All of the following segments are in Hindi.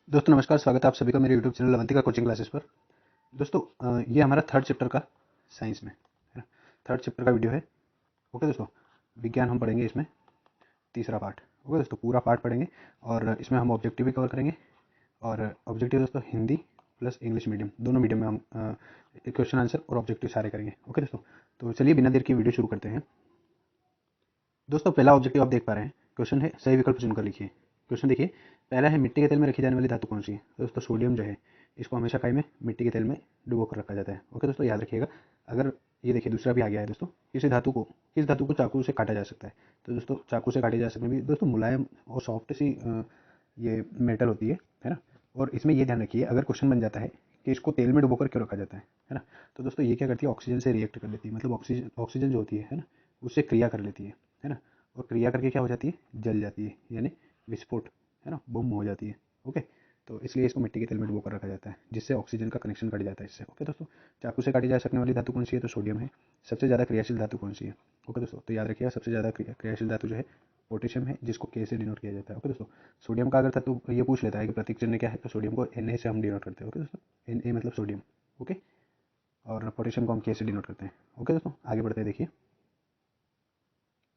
दोस्तों नमस्कार, स्वागत है आप सभी का मेरे YouTube channel Avantika coaching classes पर। दोस्तों ये हमारा थर्ड चैप्टर का साइंस में है ना, थर्ड चैप्टर का वीडियो है। ओके दोस्तों, विज्ञान हम पढ़ेंगे इसमें तीसरा पार्ट। ओके दोस्तों, पूरा पार्ट पढ़ेंगे और इसमें हम ऑब्जेक्टिव भी कवर करेंगे। और ऑब्जेक्टिव दोस्तों हिंदी प्लस इंग्लिश मीडियम, दोनों मीडियम में हम क्वेश्चन आंसर और ऑब्जेक्टिव सारे करेंगे। ओके दोस्तों, तो चलिए बिना देर की वीडियो शुरू करते हैं। दोस्तों पहला ऑब्जेक्टिव आप देख पा रहे हैं, क्वेश्चन है सही विकल्प चुनकर लिखिए। क्वेश्चन देखिए, पहला है मिट्टी के तेल में रखी जाने वाली धातु कौन सी है। तो दोस्तों सोडियम जो है, इसको हमेशा काई में मिट्टी के तेल में डुबो कर रखा जाता है। ओके दोस्तों, याद रखिएगा। अगर ये देखिए दूसरा भी आ गया है दोस्तों, किस धातु को चाकू से काटा जा सकता है। तो दोस्तों चाकू से काटे जा सकने भी दोस्तों मुलायम और सॉफ्ट सी ये मेटल होती है ना। और इसमें ये ध्यान रखिए, अगर क्वेश्चन बन जाता है कि इसको तेल में डुबोकर क्यों रखा जाता है ना। तो दोस्तों ये क्या करती है, ऑक्सीजन से रिएक्ट कर लेती है, मतलब ऑक्सीजन जो होती है ना, उससे क्रिया कर लेती है ना। और क्रिया करके क्या हो जाती है, जल जाती है, यानी विस्फोट, है ना, बम हो जाती है। ओके, तो इसलिए इसको मिट्टी के तेल में डुबो कर रखा जाता है, जिससे ऑक्सीजन का कनेक्शन कट जाता है इससे। ओके दोस्तों, चाकू से काटी जा सकने वाली धातु कौन सी है, तो सोडियम है। सबसे ज़्यादा क्रियाशील धातु कौन सी है। ओके दोस्तों, तो याद रखिएगा, सबसे ज़्यादा क्रियाशील धातु जो है पोटेशियम है, जिसको के से डिनोट किया जाता है। ओके दोस्तों, सोडियम का अगर धातु ये पूछ लेता है कि प्रतीक चिन्ह क्या है, तो सोडियम को Na से हम डिनोट करते हैं। ओके दोस्तों, Na मतलब सोडियम। ओके, और पोटेशियम को हम के से डिनोट करते हैं। ओके दोस्तों, आगे बढ़ते हैं। देखिए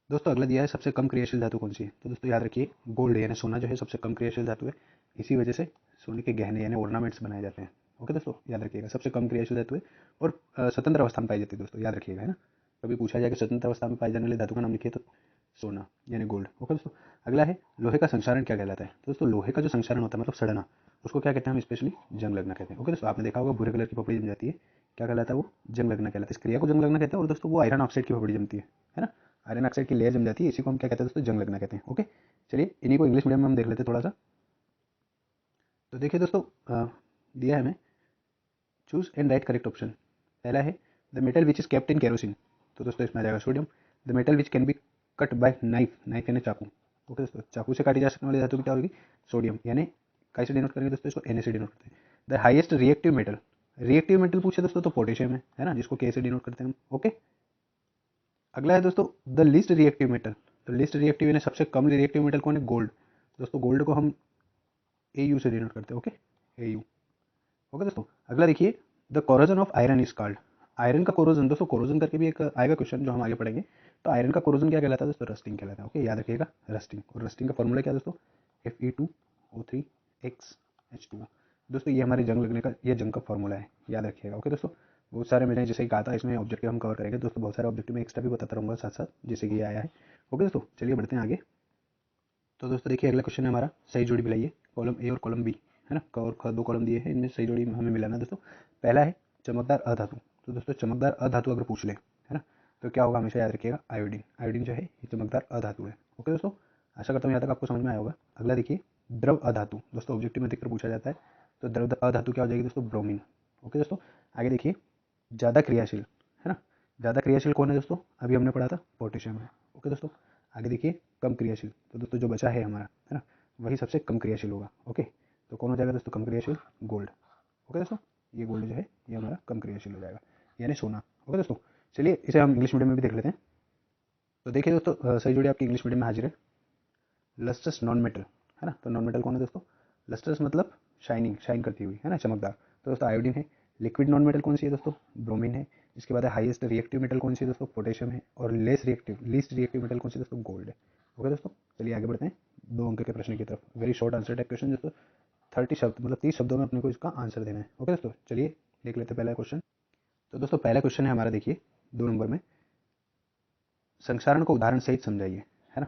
दोस्तों, अगला दिया है सबसे कम क्रियाशील धातु कौन सी है। तो दोस्तों याद रखिए, गोल्ड यानी सोना जो है सबसे कम क्रियाशील धातु है। इसी वजह से सोने के गहने यानी ऑर्नामेंट्स बनाए जाते हैं। ओके दोस्तों, याद रखिएगा, सबसे कम क्रियाशील धातु है और स्वतंत्र अवस्था में पाई जाती है। दोस्तों याद रखिएगा, है ना। कभी पूछा जाए कि स्वतंत्र अवस्था में पाई जाने वाली धातु का नाम लिखिए, तो सोना यानी गोल्ड। ओके दोस्तों, अगला है लोहे का संक्षारण क्या कहलाता है। तो दोस्तों लोहे का जो संक्षारण होता है, मतलब सड़ना, उसको क्या कहते हैं हम, स्पेशली जंग लगना कहते हैं। ओके दोस्तों, आपने देखा होगा भूरे कलर की पपड़ी जम जाती है, क्या कहलाता है वो, जंग लगना कहलाता है। इस क्रिया को जंग लगना कहते हैं। और दोस्तों वो आयरन ऑक्साइड की पपड़ी जमती है ना, आयरन ऑक्साइड की लेयर जम जाती है, इसी को हम क्या कहते हैं दोस्तों, जंग लगना कहते हैं। ओके, चलिए इन्हीं को इंग्लिश मीडियम में हम देख लेते हैं थोड़ा सा। तो देखिए दोस्तों, दिया है हमें, choose and right correct option. पहला है the metal which is kept in kerosene. तो दोस्तों इसमें आ जाएगा sodium. The metal which can be cut by knife, knife यानी चाकू। ओके दोस्तों, चाकू से काटी जा सकने वाली धातु की क्या होगी, सोडियम, यानी कैसे डिनोट करेंगे दोस्तों, इसको Na से डिनोट करते हैं। The highest reactive metal, reactive metal पूछे दोस्तों तो पोटेशियम है ना, जिसको के से डिनोट करते हैं हम। ओके, अगला है दोस्तों द लीस्ट रिएक्टिव मेटल। तो लीस्ट रिएक्टिव यानी सबसे कम रिएक्टिव मेटल कौन है, गोल्ड। दोस्तों गोल्ड को हम Au से डिनोट करते हैं। Okay, Au। ओके दोस्तों, अगला देखिए, the corrosion of iron is called. Iron का कोरोजन, दोस्तों कोरोजन करके भी एक आएगा क्वेश्चन जो हम आगे पढ़ेंगे। तो आयरन का कोरोजन क्या कहलाता है दोस्तों, रस्टिंग कहलाता है। ओके, याद रखिएगा, रस्टिंग। और रस्टिंग का फॉर्मूला क्या है दोस्तों, Fe2O3H2। दोस्तों ये हमारे जंग लगने का, ये जंग का फॉर्मूला है, याद रखिएगा। ओके दोस्तों, बहुत सारे मैंने जैसे कहा था, इसमें ऑब्जेक्टिव हम कवर करेंगे दोस्तों, बहुत सारे ऑब्जेक्टिव में एक्स्ट्रा भी बताता रहूँगा साथ साथ, जैसे कि ये आया है। ओके दोस्तों, चलिए बढ़ते हैं आगे। तो दोस्तों देखिए, अगला क्वेश्चन है हमारा, सही जोड़ी मिलाइए, कॉलम ए और कॉलम बी, है ना। और दो कॉलम दिए हैं, इनमें सही जोड़ी हमें मिलाना है दोस्तों। पहला है चमकदार अधातु। तो दोस्तों चमकदार अधातु अगर पूछ ले, है ना, तो क्या होगा, हमेशा याद रखिएगा, आयोडीन। आयोडीन जो है ये चमकदार अधातु है। ओके दोस्तों, आशा करता हूँ यहाँ तक आपको समझ में आया होगा। अगला देखिए, द्रव अधातु। दोस्तों ऑब्जेक्टिव में अधिकतर पूछा जाता है, तो द्रव अधातु क्या हो जाएगी दोस्तों, ब्रोमीन। ओके दोस्तों, आगे देखिए, ज़्यादा क्रियाशील, है ना, ज़्यादा क्रियाशील कौन है दोस्तों, अभी हमने पढ़ा था, पोटेशियम है। ओके दोस्तों, आगे देखिए, कम क्रियाशील। तो दोस्तों जो बचा है हमारा, है ना, वही सबसे कम क्रियाशील होगा। ओके, तो कौन हो जाएगा दोस्तों कम क्रियाशील, गोल्ड। ओके दोस्तों, ये गोल्ड जो है ये हमारा कम क्रियाशील हो जाएगा, यानी सोना। ओके दोस्तों, चलिए इसे हम इंग्लिश मीडियम में भी देख लेते हैं। तो देखिए दोस्तों, सही जोड़ी आपकी इंग्लिश मीडियम में हाजिर है, लस्ट्रस नॉन मेटल, है ना। तो नॉन मेटल कौन है दोस्तों, लस्ट्रस मतलब शाइनिंग, शाइन करती हुई, है ना, चमकदार। तो दोस्तों आयोडीन है। लिक्विड नॉन मेटल कौन सी है दोस्तों, ब्रोमीन है। इसके बाद हाईएस्ट रिएक्टिव मेटल कौन सी है दोस्तों, पोटेशियम है। और लीस्ट रिएक्टिव मेटल कौन सी है दोस्तों, गोल्ड है। ओके दोस्तों, चलिए आगे बढ़ते हैं 2 अंक के प्रश्न की तरफ। Very short answer type question दोस्तों, 30 शब्द मतलब 30 शब्दों में अपने को इसका आंसर देना है। ओके दोस्तों, चलिए देख लेते हैं पहला क्वेश्चन। तो दोस्तों पहला क्वेश्चन है हमारा, देखिए 2 नंबर में, संक्षारण को उदाहरण सहित समझाइए, है ना।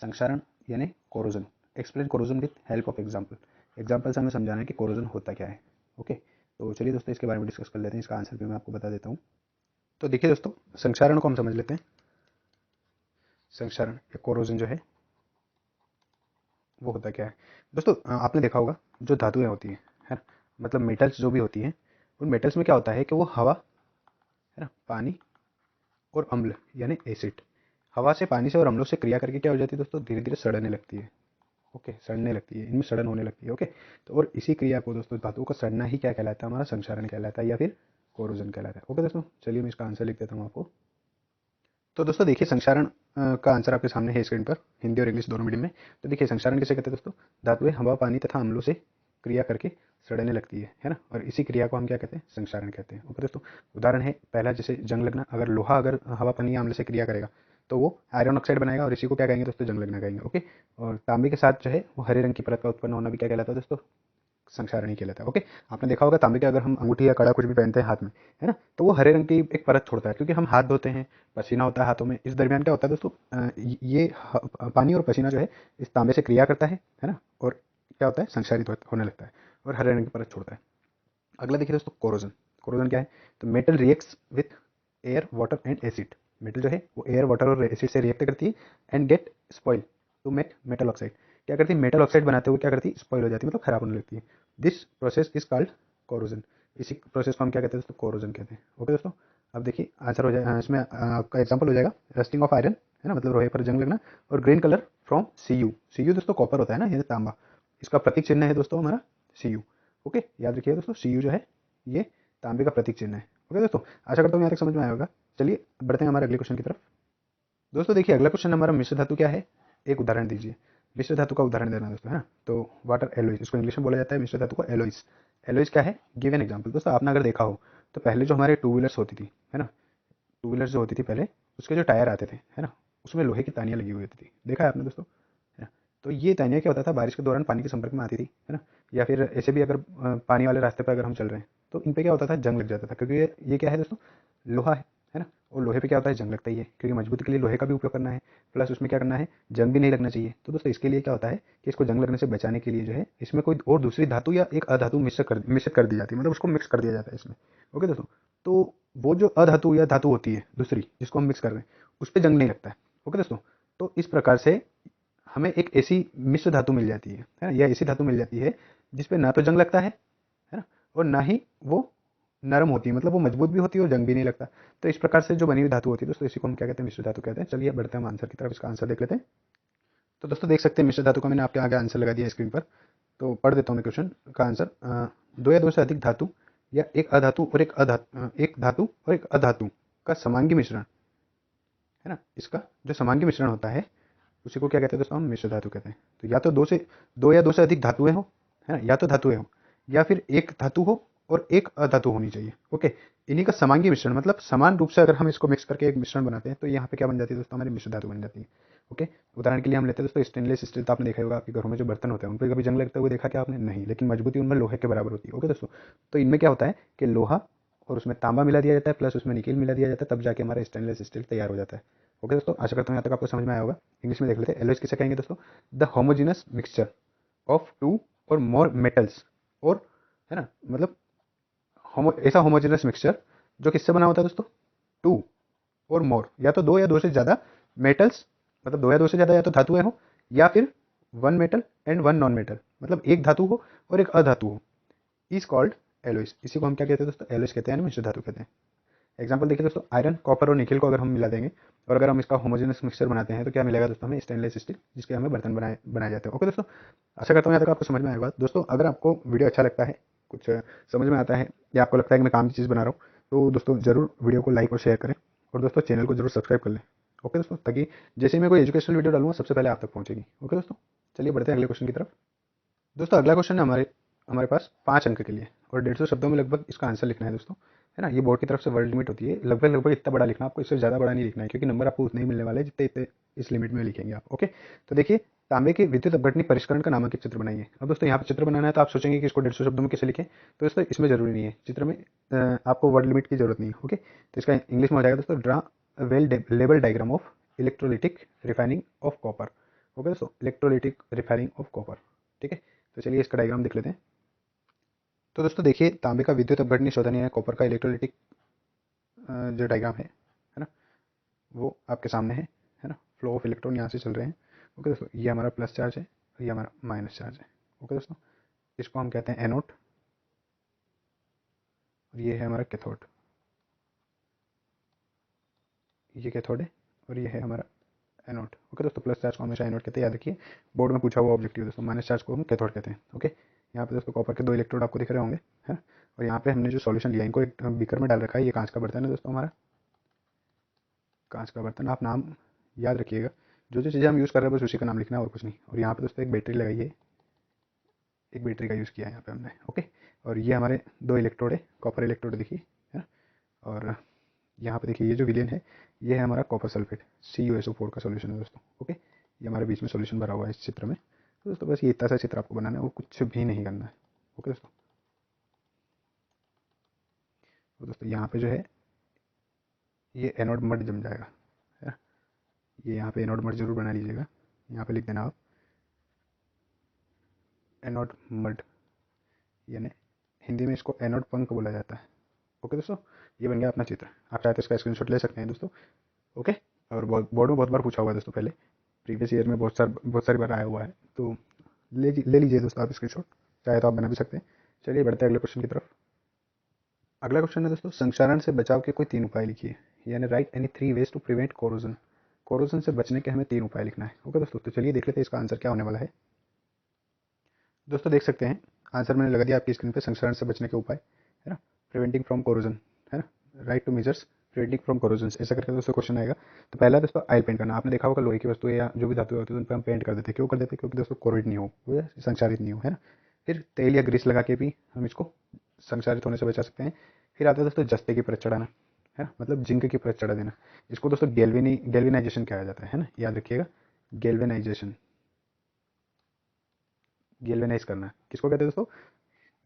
संक्षारण यानी corrosion, explain corrosion with help of example. Example से हमें समझाना है कि कोरोजन होता क्या है। ओके, तो चलिए दोस्तों इसके बारे में डिस्कस कर लेते हैं, इसका आंसर भी मैं आपको बता देता हूँ। तो देखिए दोस्तों, संक्षारण को हम समझ लेते हैं। संक्षारण या कोरोजन जो है वो होता क्या है। दोस्तों आपने देखा होगा, जो धातुएं होती हैं, है ना, मतलब मेटल्स जो भी होती हैं, उन मेटल्स में क्या होता है कि वो हवा, है ना, पानी और अम्ल यानी एसिड, हवा से, पानी से और अम्लों से क्रिया करके क्या हो जाती है दोस्तों, धीरे धीरे सड़ने लगती है। ओके, सड़ने लगती है, इनमें सड़न होने लगती है। ओके, तो और इसी क्रिया को दोस्तों, धातुओं का सड़ना ही क्या कहलाता है, हमारा संक्षारण कहलाता है, या फिर कोरोजन कहलाता है। ओके दोस्तों, चलिए मैं इसका आंसर लिख देता हूँ आपको। तो दोस्तों देखिए, संक्षारण का आंसर आपके सामने है स्क्रीन पर, हिंदी और इंग्लिश दोनों मीडियम में। तो देखिए, संक्षारण किसे कहते हैं दोस्तों, धातुएं हवा, पानी तथा अम्लों से क्रिया करके सड़ने लगती है ना। और इसी क्रिया को हम क्या कहते हैं, संक्षारण कहते हैं। ओके दोस्तों, उदाहरण है पहला जैसे जंग लगना, अगर लोहा अगर हवा पानी या अम्ल से क्रिया करेगा तो वो आयरन ऑक्साइड बनाएगा और इसी को क्या कहेंगे दोस्तों, जंग लगना कहेंगे। ओके, और तांबे के साथ जो है वो हरे रंग की परत का उत्पन्न होना भी क्या कहलाता है दोस्तों, संक्षारण ही कहलाता है। ओके, आपने देखा होगा तांबे के अगर हम अंगूठी या कड़ा कुछ भी पहनते हैं हाथ में, है ना, तो वो हरे रंग की एक परत छोड़ता है, क्योंकि हम हाथ धोते हैं, पसीना होता है हाथों में, इस दरमियान क्या होता है दोस्तों, ये पानी और पसीना जो है इस तांबे से क्रिया करता है ना, और क्या होता है, संक्षारित होने लगता है और हरे रंग की परत छोड़ता है। अगला देखिए दोस्तों, कोरोजन। कोरोजन क्या है, तो metal reacts with air water and acid. Metal जो है वो एयर वाटर और एसिड से रिएक्ट करती है and get spoil to make metal oxide. क्या करती है, मेटल ऑक्साइड बनाते हुए क्या करती है, स्पॉइल हो जाती है, मतलब खराब होने लगती है। This process is called corrosion. इसी प्रोसेस को हम क्या कहते हैं दोस्तों, कोरोजन कहते हैं। ओके दोस्तों, अब देखिए आंसर हो जाएगा इसमें, आपका एग्जाम्पल हो जाएगा रस्टिंग ऑफ आयरन, है ना, मतलब लोहे पर जंग लगना, और green colour from C U. C U दोस्तों कॉपर होता है ना, ये तांबा, इसका प्रतीक चिन्ह है दोस्तों हमारा सी यू। ओके, याद रखिएगा दोस्तों, सी यू जो है ये तांबे का प्रतीक चिन्ह है। ओके दोस्तों, आशा करता हूँ यहाँ तक समझ में आया होगा। चलिए बढ़ते हैं हमारे अगले क्वेश्चन की तरफ। दोस्तों देखिए अगला क्वेश्चन हमारा, मिश्र धातु क्या है, एक उदाहरण दीजिए। मिश्र धातु का उदाहरण देना दोस्तों, है ना, तो वाटर एलोइस, इसको इंग्लिश में बोला जाता है मिश्र धातु को एलोइस। एलोइस क्या है, गिव एन एग्जाम्पल। दोस्तों आपने अगर देखा हो तो पहले जो हमारे टू व्हीलर्स होती थी, है ना, टू व्हीलर्स जो होती थी पहले, उसके जो टायर आते थे, है ना, उसमें लोहे की तानियां लगी हुई होती थी, देखा है आपने दोस्तों, है ना। तो ये तानियां क्या होता था, बारिश के दौरान पानी के संपर्क में आती थी, है ना, या फिर ऐसे भी अगर पानी वाले रास्ते पर अगर हम चल रहे हैं तो इन पे क्या होता था, जंग लग जाता था, क्योंकि ये क्या है दोस्तों, लोहा है ना, और लोहे पे क्या होता है, जंग लगता ही है, क्योंकि मजबूती के लिए लोहे का भी उपयोग करना है, प्लस उसमें क्या करना है, जंग भी नहीं लगना चाहिए। तो दोस्तों इसके लिए क्या होता है कि इसको जंग लगने से बचाने के लिए जो है इसमें कोई और दूसरी धातु या एक अधातु मिश्र कर दी जाती है, मतलब उसको मिक्स कर दिया जाता है इसमें। ओके दोस्तों, तो वो जो अधातु या धातु होती है दूसरी जिसको हम मिक्स कर रहे हैं, उस पर जंग नहीं लगता है। ओके दोस्तों, तो इस प्रकार से हमें एक ऐसी मिश्र धातु मिल जाती है ना, या ऐसी धातु मिल जाती है जिसपे ना तो जंग लगता है ना, और ना ही वो नरम होती है, मतलब वो मजबूत भी होती है और जंग भी नहीं लगता। तो इस प्रकार से जो बनी हुई धातु होती है दोस्तों, इसी को हम क्या कहते हैं, मिश्र धातु कहते हैं। चलिए बढ़ते हैं हम आंसर की तरफ, इसका आंसर देख लेते हैं। तो दोस्तों देख सकते हैं मिश्र धातु का मैंने आपके आगे आंसर लगा दिया स्क्रीन पर। तो पढ़ देता हूँ मैं क्वेश्चन का आंसर। दो या दो से अधिक धातु या एक धातु और एक अधातु का समांगी मिश्रण, है ना, इसका जो समांगी मिश्रण होता है उसी को क्या कहते हैं दोस्तों, हम मिश्र धातु कहते हैं। तो या तो दो या दो से अधिक धातुएं हो, है ना, या तो धातुएं हो, या फिर एक धातु हो और एक अधातु होनी चाहिए। ओके, इन्हीं का समांगी मिश्रण, मतलब समान रूप से अगर हम इसको मिक्स करके एक मिश्रण बनाते हैं तो यहाँ पे क्या बन जाती है दोस्तों, हमारी मिश्र धातु बन जाती है। ओके, उदाहरण के लिए हम लेते हैं दोस्तों स्टेनलेस स्टील। तो आपने देखा होगा आपके घरों में जो बर्तन होते हैं उन पर कभी जंग लगते हुए देखा क्या आपने, नहीं, लेकिन मजबूती उनमें लोहे के बराबर होती है। ओके दोस्तों, तो इनमें क्या होता है कि लोहा और उसमें तांबा मिला दिया जाता है, प्लस उसमें निकेल मिला दिया जाता है, तब जाके हमारा स्टेनलेस स्टील तैयार हो जाता है। ओके दोस्तों, आशा करता हूँ यहाँ तक आपको समझ में आया होगा। इंग्लिश में देख लेते हैं, एलोइस किसे कहेंगे दोस्तों, the homogeneous mixture of two और मोर मेटल्स, और, है ना, मतलब ऐसा होमोजेनस मिक्सचर जो किससे बना होता है दोस्तों, टू और मोर, या तो दो या दो से ज़्यादा मेटल्स, मतलब दो या दो से ज़्यादा या तो धातुएं हो, या फिर one metal and one non metal, मतलब एक धातु हो और एक अधातु हो, इज कॉल्ड एलोइस। इसी को हम क्या कहते हैं दोस्तों, एलोइस कहते हैं, मिश्र धातु कहते हैं। एग्जाम्पल देखिए दोस्तों, आयरन कॉपर और निकेल को अगर हम मिला देंगे और अगर हम इसका होमोजेनस मिक्सचर बनाते हैं तो क्या मिलेगा दोस्तों, हमें स्टेनलेस स्टील, जिसके हमें बर्तन बनाए जाते हैं। ओके दोस्तों, आशा करता हूँ यहाँ तक आपको समझ में आएगा। दोस्तों अगर आपको वीडियो अच्छा लगता है, कुछ समझ में आता है, या आपको लगता है कि मैं काम की चीज़ बना रहा हूँ, तो दोस्तों जरूर वीडियो को लाइक और शेयर करें, और दोस्तों चैनल को जरूर सब्सक्राइब कर लें। ओके दोस्तों, ताकि जैसे ही मैं कोई एजुकेशनल वीडियो डालूंगा सबसे पहले आप तक पहुंचेगी। ओके दोस्तों, चलिए बढ़ते हैं अगले क्वेश्चन की तरफ। दोस्तों अगला क्वेश्चन है हमारे हमारे पास 5 अंक के लिए, और 150 शब्दों में लगभग इसका आंसर लिखना है दोस्तों, है ना। ये बोर्ड की तरफ से वर्ड लिमिट होती है, लगभग लगभग इतना बड़ा लिखना, आपको इससे ज़्यादा बड़ा नहीं लिखना है, क्योंकि नंबर आपको उतने ही मिलने वाले हैं जितने इतने इस लिमिट में लिखेंगे आप। ओके, तो देखिए, तांबे के विद्युत अपघटनी परिष्करण का नामांकित चित्र बनाइए। अब दोस्तों यहाँ पे चित्र बनाना है तो आप सोचेंगे कि इसको 150 शब्दों में कैसे लिखें, तो दोस्तों इसमें जरूरी नहीं है, चित्र में आपको वर्ड लिमिट की जरूरत नहीं है। ओके, तो इसका इंग्लिश में हो जाएगा दोस्तों, draw well label diagram of electrolytic refining of copper. Okay दोस्तों, इलेक्ट्रोलिटिक रिफाइनिंग ऑफ कॉपर, ठीक है। तो चलिए इसका डायग्राम देख लेते हैं। तो दोस्तों देखिए, तांबे का विद्युत अपघटनीय शोधन या कॉपर का इलेक्ट्रोलिटिक जो डायग्राम है ना, वो आपके सामने है ना। फ्लो ऑफ इलेक्ट्रॉन यहाँ से चल रहे हैं। ओके दोस्तों, ये हमारा प्लस चार्ज है और ये हमारा माइनस चार्ज है। ओके दोस्तों, इसको हम कहते हैं एनोड, और ये है हमारा कैथोड, ये कैथोड है और ये है हमारा एनोड। ओके दोस्तों, प्लस चार्ज को हमेशा एनोड कहते हैं, याद रखिए, बोर्ड में पूछा हुआ ऑब्जेक्टिव दोस्तों। माइनस चार्ज को हम कैथोड कहते हैं। ओके, यहाँ पे दोस्तों कॉपर के 2 इलेक्ट्रोड आपको दिख रहे होंगे, है। और यहाँ पे हमने जो सॉल्यूशन लिया, इनको एक बीकर में डाल रखा है, ये कांच का बर्तन है दोस्तों हमारा, कांच का बर्तन। आप नाम याद रखिएगा, जो जो चीज़ें हम यूज़ कर रहे हैं बस उसी का नाम लिखना है और कुछ नहीं। और यहाँ पे दोस्तों एक बैटरी लगाई है, एक बैटरी का यूज़ किया है यहाँ पे हमने। ओके, और ये हमारे 2 इलेक्ट्रोड है, कॉपर इलेक्ट्रोड देखिए, है ना। और यहाँ पे देखिए ये जो विलेन है ये है हमारा कॉपर सल्फेट, CuSO4 का सोल्यूशन है दोस्तों। ओके, ये हमारे बीच में सोल्यूशन भरा हुआ है इस चित्र में। तो दोस्तों बस ये इतना सा चित्र आपको बनाना है, वो कुछ भी नहीं करना है। ओके दोस्तों, तो दोस्तों यहाँ पे जो है ये एनोड मड जम जाएगा, है ना। ये यहाँ पे एनोड मड जरूर बना लीजिएगा, यहाँ पे लिख देना आप एनोड मड, यानी हिंदी में इसको एनोड पंख बोला जाता है। ओके दोस्तों, ये बन गया अपना चित्र। आप चाहे तो इसका स्क्रीनशॉट ले सकते हैं दोस्तों। ओके, और बोर्ड में बहुत बार पूछा हुआ है दोस्तों, पहले प्रीवियस ईयर में बहुत सारी बार आया हुआ है, तो ले लीजिए दोस्तों आप स्क्रीनशॉट, चाहे तो आप बना भी सकते हैं। चलिए बढ़ते हैं अगले क्वेश्चन की तरफ। अगला क्वेश्चन है दोस्तों, संक्षारण से बचाव के कोई 3 उपाय लिखिए, यानी write any 3 ways to prevent corrosion. Corrosion से बचने के हमें 3 उपाय लिखना है। ओके दोस्तों, तो चलिए देख लेते हैं इसका आंसर क्या होने वाला है। दोस्तों देख सकते हैं आंसर मैंने लगा दिया आपकी स्क्रीन पे, संक्षारण से बचने के उपाय, है ना, प्रिवेंटिंग फ्रॉम कोरोजन, है ना, write two measures preventing from corrosion, ऐसा करके दोस्तों क्वेश्चन आएगा। तो पहला दोस्तों ऑयल पेंट करना। आपने देखा होगा लोहे की वस्तु या जो भी धातु होती है उन पर हम पेंट कर देते हैं, क्यों कर देते हैं, क्योंकि दोस्तों कोरोड नहीं हो, वो संक्षारित नहीं हो, है ना। फिर तेल या ग्रीस लगा के भी हम इसको संक्षारित होने से बचा सकते हैं। फिर आता है दोस्तों जस्ते की परत चढ़ाना, है ना, मतलब जिंक की परत चढ़ा देना। इसको दोस्तों गैल्वेनाइजेशन कहा जाता है ना, याद रखिएगा, गैल्वेनाइजेशन, गैल्वेनाइज करना किसको कहते हैं दोस्तों,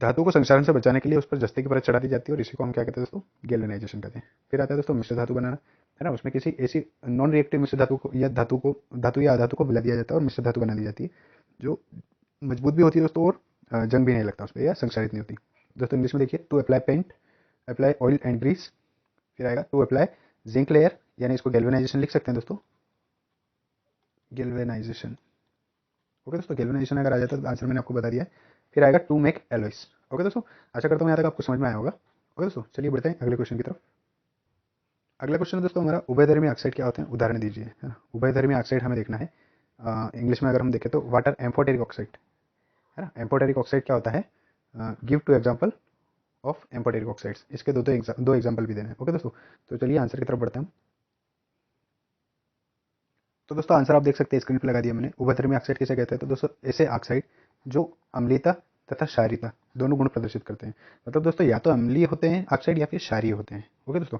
धातु को संक्षारण से बचाने के लिए उस पर जस्ते की परत चढ़ा दी जाती है, और इसी को हम क्या कहते हैं दोस्तों, गैल्वेनाइजेशन कहते हैं। फिर आता है दोस्तों मिश्र धातु बनाना, है ना, उसमें किसी ऐसी नॉन रिएक्टिव मिश्र धातु या अधातु को मिला दिया जाता है और मिश्र धातु बना दी जाती है, जो मजबूत भी होती है दोस्तों, और जंग भी नहीं लगता उस पर या संक्षारित नहीं होती। दोस्तों इंग्लिश में देखिए, to apply paint, apply oil and grease. फिर आएगा टू अप्लाई जिंक लेयर, यानी इसको गैल्वेनाइजेशन लिख सकते हैं दोस्तों, गैल्वेनाइजेशन। ओके दोस्तों, गैल्वेनाइजेशन अगर आ जाता है तो आंसर मैंने आपको बता दिया है। फिर आएगा टू मेक एलॉयस। ओके दोस्तों, आशा करता हूँ यहाँ तक आपको समझ में आया होगा। ओके दोस्तों, चलिए बढ़ते हैं अगले क्वेश्चन की तरफ। अगला क्वेश्चन है दोस्तों हमारा, उभयधर्मी ऑक्साइड क्या होते हैं, उदाहरण दीजिए, है ना। उभयधर्मी ऑक्साइड हमें देखना है, इंग्लिश में अगर हम देखें तो वाटर एम्फोटेरिक ऑक्साइड, है ना। एम्फोटेरिक ऑक्साइड क्या होता है, give two example of amphoteric oxides, इसके दो एग्जाम्पल भी देने हैं। ओके दोस्तों, तो चलिए आंसर की तरफ बढ़ते हैं हम। तो दोस्तों आंसर आप देख सकते हैं, स्क्रीन पर लगा दिया मैंने। उभयधर्मी ऑक्साइड किसे कहते हैं, तो दोस्तों ऐसे ऑक्साइड जो अम्लीयता तथा क्षारीयता दोनों गुण प्रदर्शित करते हैं। मतलब दोस्तों या तो अम्लीय होते हैं ऑक्साइड या फिर क्षारीय होते हैं। ओके दोस्तों,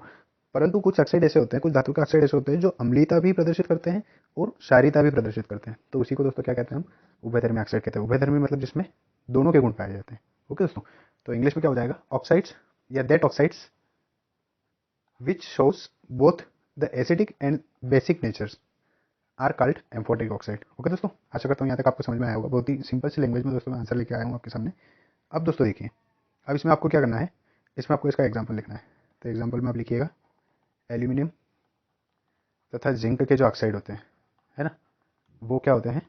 परंतु कुछ ऑक्साइड ऐसे होते हैं, कुछ धातु के ऑक्साइड ऐसे होते हैं जो अम्लीयता भी प्रदर्शित करते हैं और क्षारीयता भी प्रदर्शित करते हैं, तो उसी को दोस्तों क्या कहते हैं, हम उभयधर्मी ऑक्साइड कहते हैं। उभयधर्मी मतलब जिसमें दोनों के गुण पाए जाते हैं। ओके दोस्तों, तो इंग्लिश में क्या हो जाएगा, ऑक्साइड्स या that oxides which shows both the acidic and basic natures are called amphoteric oxide. Okay दोस्तों, आशा करता हूँ यहाँ तक आपको समझ में आया होगा। बहुत ही सिंपल सी लैंग्वेज में दोस्तों मैं आंसर लेके आया हूँ आपके सामने। अब दोस्तों देखिए, अब इसमें आपको क्या करना है, इसमें आपको इसका एग्जाम्पल लिखना है। तो एग्जाम्पल में आप लिखिएगा, एल्यूमिनियम तथा जिंक के जो ऑक्साइड होते हैं, है ना, वो क्या होते हैं,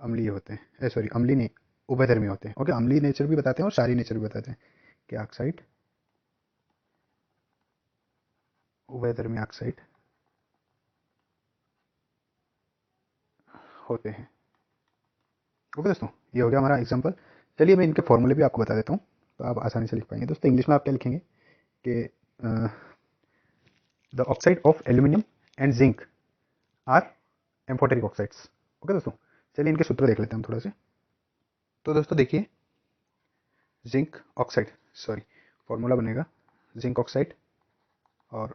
अम्लीय होते हैं, सॉरी अम्लीय नहीं, उभयधर्मी होते हैं। ओके, अम्लीय नेचर भी बताते हैं और क्षारीय नेचर भी बताते हैं कि ऑक्साइड, उभयधर्मी ऑक्साइड होते हैं। ओके दोस्तों, ये हो गया हमारा एग्जाम्पल। चलिए मैं इनके फॉर्मूले भी आपको बता देता हूँ, तो आप आसानी से लिख पाएंगे। दोस्तों इंग्लिश में आप क्या लिखेंगे कि the oxide of aluminium and zinc are amphoteric oxides. Okay दोस्तों, चलिए इनके सूत्र देख लेते हैं हम थोड़ा से। तो दोस्तों देखिए, जिंक ऑक्साइड, सॉरी फॉर्मूला बनेगा जिंक ऑक्साइड और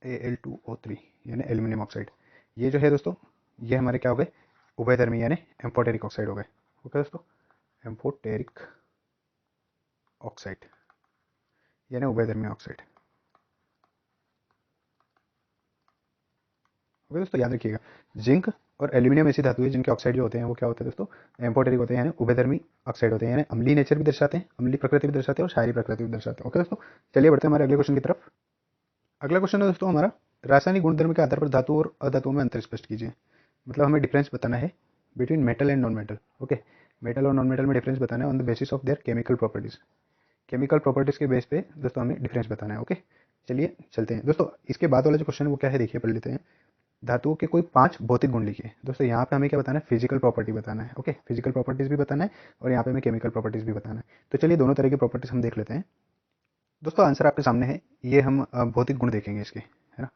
Al2O3 यानी एल्यूमिनियम ऑक्साइड। ये जो है दोस्तों, ये हमारे क्या हो गए, उभयधर्मी यानी एम्फोटेरिक ऑक्साइड हो गए। ओके दोस्तों, एम्फोटेरिक ऑक्साइड यानी उभयधर्मी ऑक्साइड। ओके दोस्तों, याद रखिएगा, जिंक और एल्यूमिनियम ऐसी धातु है जिनके ऑक्साइड जो होते हैं वो क्या होते हैं दोस्तों, एम्फोटेरिक होते हैं, यानी उभयधर्मी ऑक्साइड होते हैं, यानी अम्लीय नेचर भी दर्शाते हैं, अम्लीय प्रकृति भी दर्शाते हैं और क्षारीय प्रकृति भी दर्शाते हैं। ओके दोस्तों, चलिए बढ़ते हैं हमारे अगले क्वेश्चन की तरफ। अगला क्वेश्चन है दोस्तों हमारा, रासायनिक गुणधर्म के आधार पर धातु और अधातुओं में अंतर स्पष्ट कीजिए। मतलब हमें डिफरेंस बताना है between metal and non metal. Okay, metal और नॉन मेटल में डिफरेंस बताना है on the basis of their chemical properties. Chemical properties के बेस पे दोस्तों हमें डिफरेंस बताना है। ओके, चलिए चलते हैं दोस्तों। इसके बाद वाला जो क्वेश्चन है वो क्या है, देखिए पढ़ लेते हैं। धातुओं के कोई 5 भौतिक गुण लिखिए। दोस्तों यहाँ पे हमें क्या बताना है, फिजिकल प्रॉपर्टी बताना है। ओके, फिजिकल प्रॉपर्टीज भी बताना है और यहाँ पे हमें केमिकल प्रॉपर्टीज भी बताना है। तो चलिए दोनों तरह की प्रॉपर्टीज हम देख लेते हैं। दोस्तों आंसर आपके सामने है, ये हम भौतिक गुण देखेंगे इसके, है ना,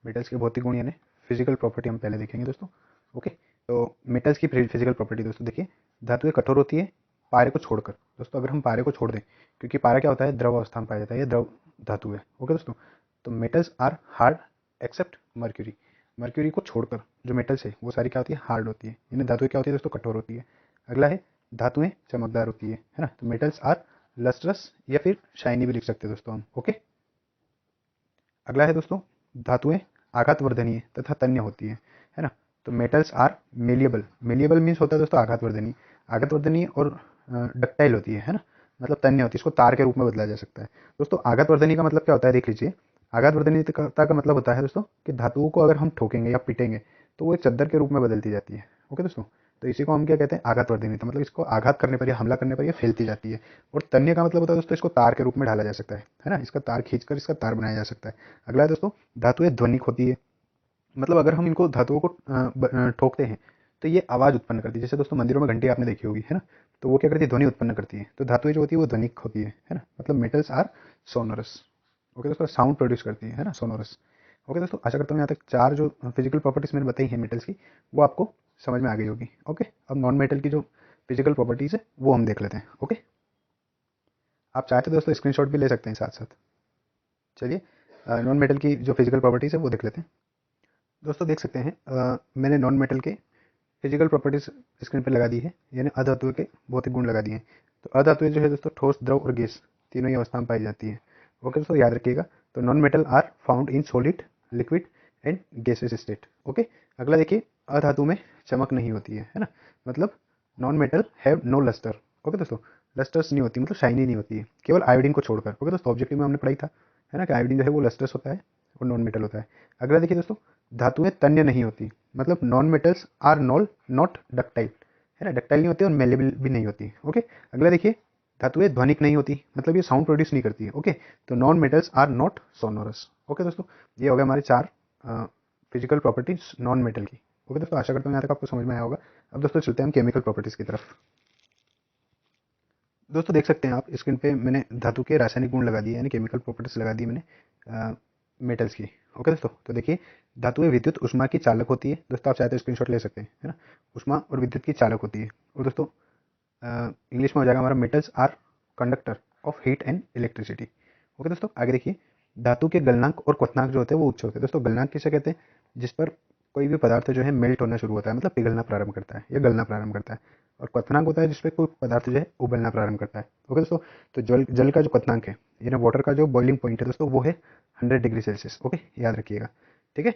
मेटल्स के भौतिक गुण यानी फिजिकल प्रॉपर्टी हम पहले देखेंगे दोस्तों। ओके, तो मेटल्स की फिजिकल प्रॉपर्टी दोस्तों देखिए, धातुएं कठोर होती है, पारे को छोड़कर। दोस्तों अगर हम पारे को छोड़ दें, क्योंकि पारा क्या होता है, द्रव अवस्था में पाया जाता है, ये द्रव धातु है। ओके दोस्तों, तो metals are hard except mercury. Mercury को छोड़कर जो मेटल्स है वो सारी क्या होती है, हार्ड होती है। यानी धातुएं क्या होती है दोस्तों, कठोर होती है। अगला है धातुएं चमकदार होती है ना। तो मेटल्स आर लस्ट्रस या फिर शाइनी भी लिख सकते हैं दोस्तों हम। ओके, अगला है दोस्तों धातुएं आघातवर्धनीय तथा तन्य होती है ना। तो metals are malleable. Malleable means होता है दोस्तों आघातवर्धनीय। आघातवर्धनीय और डक्टाइल होती है ना, मतलब तन्य होती है, इसको तार के रूप में बदला जा सकता है। दोस्तों आघातवर्धनीय का मतलब क्या होता है, देख लीजिए। आघातवर्धनीयता का मतलब होता है दोस्तों कि धातुओं को अगर हम ठोकेंगे या पीटेंगे तो वो एक चद्दर के रूप में बदलती जाती है। ओके दोस्तों, तो इसी को हम क्या कहते हैं, आघातवर्धनीयता। मतलब इसको आघात करने पर या हमला करने पर ये फैलती जाती है। और तन्य का मतलब होता है दोस्तों इसको तार के रूप में ढाला जा सकता है ना, इसका तार खींचकर इसका तार बनाया जा सकता है। अगला है दोस्तों धातुएं ध्वनिक होती है। मतलब अगर हम इनको धातुओं को ठोकते हैं तो ये आवाज़ उत्पन्न करती है। जैसे दोस्तों मंदिरों में घंटी आपने देखी होगी, है ना, तो वो क्या करती है, ध्वनि उत्पन्न करती है। तो धातुएं जो होती है वो ध्वनिक होती है ना। मतलब मेटल्स आर सोनोरस। ओके दोस्तों, साउंड प्रोड्यूस करती है ना, सोनोरस। ओके दोस्तों, आशा करता हूँ यहाँ तक चार जो फिजिकल प्रॉपर्टीज मैंने बताई है मेटल्स की, वो आपको समझ में आ गई होगी। ओके, अब नॉन मेटल की जो फिजिकल प्रॉपर्टीज है वो हम देख लेते हैं। ओके, आप चाहते दोस्तों स्क्रीनशॉट भी ले सकते हैं साथ साथ। चलिए नॉन मेटल की जो फिजिकल प्रॉपर्टीज है वो देख लेते हैं। दोस्तों देख सकते हैं मैंने नॉन मेटल के फिजिकल प्रॉपर्टीज स्क्रीन पर लगा दी है, यानी अधातुओं के भौतिक गुण लगा दिए हैं। तो अधातुएं जो है दोस्तों ठोस, द्रव और गैस तीनों ही अवस्था में पाई जाती है। ओके दोस्तों, याद रखिएगा। तो non metal are found in solid, liquid and gases state. Okay, अगला देखिए, अधातु में चमक नहीं होती है ना। मतलब non metal have no lustre. Okay दोस्तों, लस्टर्स नहीं होती, मतलब शाइनी नहीं होती है, केवल आयोडीन को छोड़कर। ओके दोस्तों, ऑब्जेक्टिव में हमने पढ़ाई था, है ना, कि आयोडीन जो है वो लस्टर्स होता है और नॉन मेटल होता है। अगला देखिए दोस्तों, धातुएं तन्य नहीं होती। मतलब non metals are not ductile, है ना, डक्टाइल नहीं होती और मेलेबल भी नहीं होती। ओके, अगला देखिए, धातुएं ध्वनिक नहीं होती, मतलब ये साउंड प्रोड्यूस नहीं करती है। ओके, तो non metals are not sonorous. Okay दोस्तों, ये हो गया हमारे चार फिजिकल प्रॉपर्टीज नॉन मेटल की। ओके दोस्तों, आशा करता हूँ यहाँ तक आपको समझ में आया होगा। अब दोस्तों चलते हैं हम केमिकल प्रॉपर्टीज की तरफ। दोस्तों देख सकते हैं आप स्क्रीन पे मैंने धातु के रासायनिक गुण लगा दिए, यानी केमिकल प्रॉपर्टीज लगा दी मैंने मेटल्स की। ओके दोस्तों, तो देखिए, धातुएं विद्युत ऊष्मा की चालक होती है। दोस्तों आप चाहते हैं स्क्रीनशॉट ले सकते हैं, है ना। ऊष्मा और विद्युत की चालक होती है। और दोस्तों इंग्लिश में हो जाएगा हमारा metals are conductor of heat and electricity. Okay दोस्तों, आगे देखिए, धातु के गलनांक और क्वथनांक जो होते हैं वो उच्च होते हैं। दोस्तों गलनांक किसे कहते हैं, जिस पर कोई भी पदार्थ जो है मेल्ट होना शुरू होता है, मतलब पिघलना प्रारंभ करता है या गलना प्रारंभ करता है। और क्वथनांक होता है जिसपे कोई पदार्थ जो है उबलना प्रारंभ करता है। ओके दोस्तों, तो जल जल का जो क्वथनांक है, यानी वाटर का जो बॉइलिंग पॉइंट है दोस्तों, वो है 100 डिग्री सेल्सियस। ओके, याद रखिएगा। ठीक है,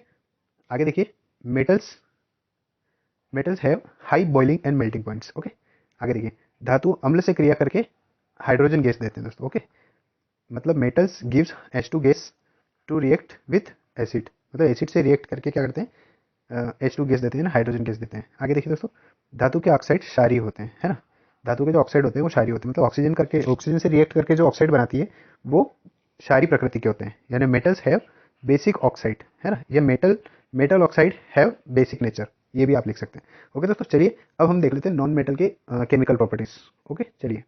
आगे देखिए, metals metals have high boiling and melting points. Okay, आगे देखिए, धातु अम्ल से क्रिया करके हाइड्रोजन गैस देते हैं दोस्तों। ओके, मतलब metals gives H2 gas to react with acid. मतलब एसिड से रिएक्ट करके क्या करते हैं, H2 गैस देते हैं ना, हाइड्रोजन गैस देते हैं। आगे देखिए दोस्तों, धातु के ऑक्साइड क्षारीय होते हैं, है ना। धातु के जो ऑक्साइड होते हैं वो क्षारीय होते हैं, मतलब ऑक्सीजन से रिएक्ट करके जो ऑक्साइड बनाती है वो क्षारीय प्रकृति के होते हैं। यानी मेटल्स हैव बेसिक ऑक्साइड, है ना, ये metal oxide have basic nature, ये भी आप लिख सकते हैं। ओके दोस्तों, चलिए अब हम देख लेते हैं नॉन मेटल के केमिकल प्रॉपर्टीज। ओके, चलिए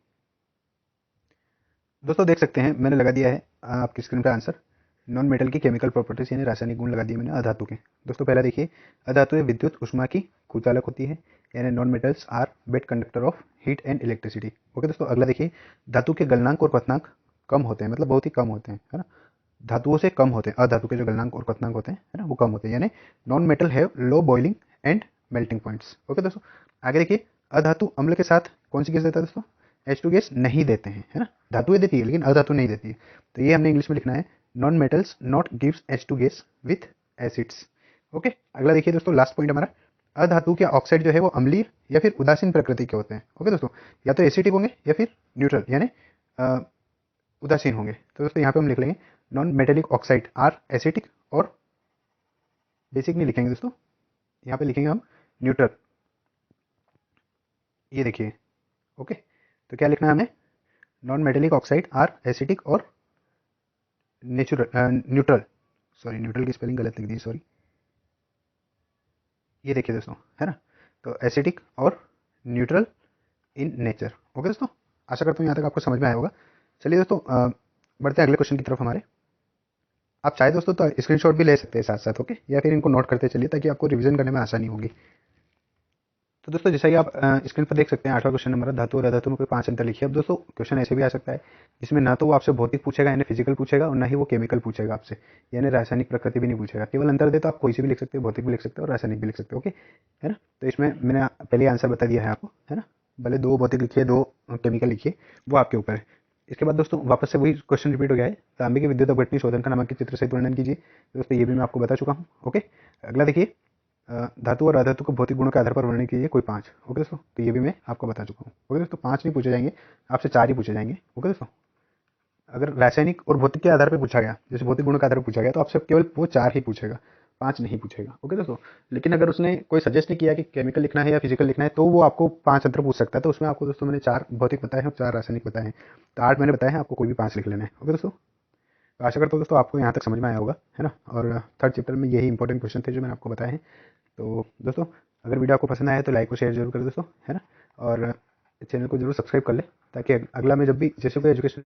दोस्तों देख सकते हैं मैंने लगा दिया है आपकी स्क्रीन पे आंसर। नॉन मेटल की केमिकल प्रॉपर्टीज यानी रासायनिक गुण लगा दिए मैंने अधातु के। दोस्तों पहला देखिए, अधातुएं विद्युत ऊष्मा की कुचालक होती है, यानी non metals are bad conductor of heat and electricity. Okay दोस्तों, अगला देखिए, धातु के गलनांक और क्वथनांक कम होते हैं, मतलब बहुत ही कम होते हैं, है ना, धातुओं से कम होते हैं। अधातु के जो गलनांक और क्वथनांक होते हैं, है ना, वो कम होते हैं, यानी non metal have low boiling and melting points. Okay दोस्तों, आगे देखिए, अधातु अम्ल के साथ कौन सी गैस देता है दोस्तों, H2 गैस नहीं देते हैं, है ना। धातुएं देती है लेकिन अधातु नहीं देती है। तो ये हमने इंग्लिश में लिखना है, non metals not gives H2 gas with acids. Okay, अगला देखिए दोस्तों, लास्ट पॉइंट हमारा, अधातु के ऑक्साइड जो है वो अम्लीय या फिर उदासीन प्रकृति के होते हैं। ओके दोस्तों, या तो एसिडिक होंगे या फिर न्यूट्रल, यानी उदासीन होंगे। तो दोस्तों यहाँ पे हम लिख लेंगे, non metallic oxide are acetic और बेसिक नहीं लिखेंगे दोस्तों, यहाँ पे लिखेंगे हम न्यूट्रल। ये देखिए, ओके, तो क्या लिखना है हमें, non metallic oxide are acetic और न्यूट्रल। सॉरी, न्यूट्रल की स्पेलिंग गलत लिख दी, सॉरी। ये देखिए दोस्तों, है ना, तो एसिटिक और न्यूट्रल इन नेचर। ओके दोस्तों, आशा करता हूँ यहाँ तक आपको समझ में आया होगा। चलिए दोस्तों बढ़ते हैं अगले क्वेश्चन की तरफ हमारे। आप चाहे दोस्तों तो स्क्रीनशॉट भी ले सकते हैं साथ साथ, ओके, या फिर इनको नोट करते चलिए ताकि आपको रिवीजन करने में आसानी होगी। तो दोस्तों जैसा कि आप स्क्रीन पर देख सकते हैं 8वां क्वेश्चन नंबर है, धातु और अधातु में कोई 5 अंतर लिखिए। अब दोस्तों क्वेश्चन ऐसे भी आ सकता है जिसमें ना तो वो आपसे भौतिक पूछेगा यानी फिजिकल पूछेगा, और ना ही वो केमिकल पूछेगा आपसे यानी रासायनिक प्रकृति भी नहीं पूछेगा। केवल अंतर दे तो आप कोई से भी लिख सकते हो, भौतिक भी लिख सकते हो और रासायनिक भी लिख सकते हो। ओके, है ना। तो इसमें मैंने पहले आंसर बता दिया है आपको, है ना। भले 2 भौतिक लिखिए 2 केमिकल लिखिए, वो आपके ऊपर है। इसके बाद दोस्तों वापस से वही क्वेश्चन रिपीट हो गया है, तांबे के विद्युत अपघटनीय शोधन का नामांकित चित्र सहित वर्णन कीजिए। तो दोस्तों ये भी मैं आपको बता चुका हूँ। ओके, अगला देखिए, धातु और अधातु को भौतिक गुणों के आधार पर वर्णन कीजिए, कोई 5। ओके दोस्तों, तो ये भी मैं आपको बता चुका हूँ। ओके दोस्तों, 5 नहीं पूछे जाएंगे, आपसे 4 ही पूछे जाएंगे। ओके दोस्तों, अगर रासायनिक और भौतिक के आधार पर पूछा गया, जैसे भौतिक गुणों के आधार पर पूछा गया, तो आपसे केवल वो 4 ही पूछेगा, 5 नहीं पूछेगा। ओके दोस्तों, लेकिन अगर उसने कोई सजेस्ट नहीं किया कि केमिकल लिखना है या फिजिकल लिखना है, तो वो आपको 5 अंतर पूछ सकता है। तो उसमें आपको दोस्तों मैंने 4 भौतिक बताए हैं और 4 रासायनिक बताए हैं, तो 8 मैंने बताए हैं, आपको कोई भी 5 लिख लेना है। ओके दोस्तों, तो आशा करता हूँ दोस्तों आपको यहाँ तक समझ में आया होगा, है ना। और थर्ड चैप्टर में यही इंपॉर्टेंट क्वेश्चन थे जो मैंने आपको बताए हैं। तो दोस्तों अगर वीडियो आपको पसंद आया तो लाइक और शेयर जरूर करें दोस्तों, है ना। और चैनल को जरूर सब्सक्राइब कर लें, ताकि अगला मैं जब भी जैसे कोई एजुकेशन